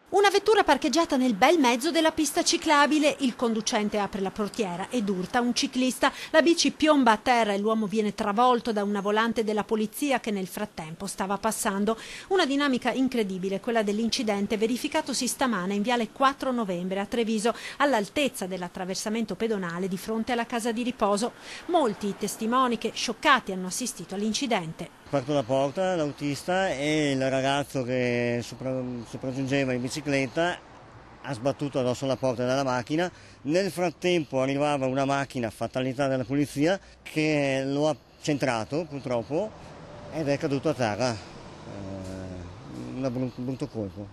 Una vettura parcheggiata nel bel mezzo della pista ciclabile, il conducente apre la portiera ed urta un ciclista, la bici piomba a terra e l'uomo viene travolto da una volante della polizia che nel frattempo stava passando. Una dinamica incredibile, quella dell'incidente verificatosi stamane in viale 4 novembre a Treviso, all'altezza dell'attraversamento pedonale di fronte alla casa di riposo. Molti i testimoni che, scioccati, hanno assistito all'incidente. Ha aperto la porta l'autista e il ragazzo che sopraggiungeva in bicicletta ha sbattuto addosso la porta della macchina. Nel frattempo arrivava una macchina, fatalità della polizia, che lo ha centrato purtroppo ed è caduto a terra. Un brutto colpo,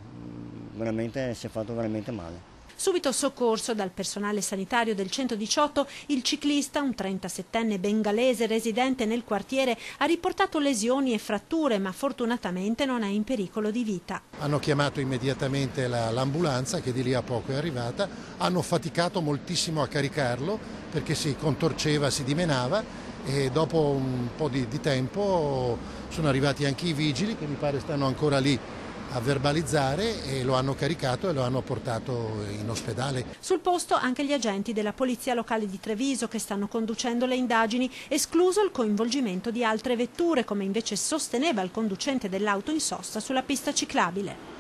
veramente si è fatto veramente male. Subito soccorso dal personale sanitario del 118, il ciclista, un 37enne bengalese residente nel quartiere, ha riportato lesioni e fratture, ma fortunatamente non è in pericolo di vita. Hanno chiamato immediatamente l'ambulanza che di lì a poco è arrivata, hanno faticato moltissimo a caricarlo perché si contorceva, si dimenava e dopo un po' di tempo sono arrivati anche i vigili che mi pare stanno ancora lì a verbalizzare e lo hanno caricato e lo hanno portato in ospedale. Sul posto anche gli agenti della Polizia Locale di Treviso che stanno conducendo le indagini, escluso il coinvolgimento di altre vetture, come invece sosteneva il conducente dell'auto in sosta sulla pista ciclabile.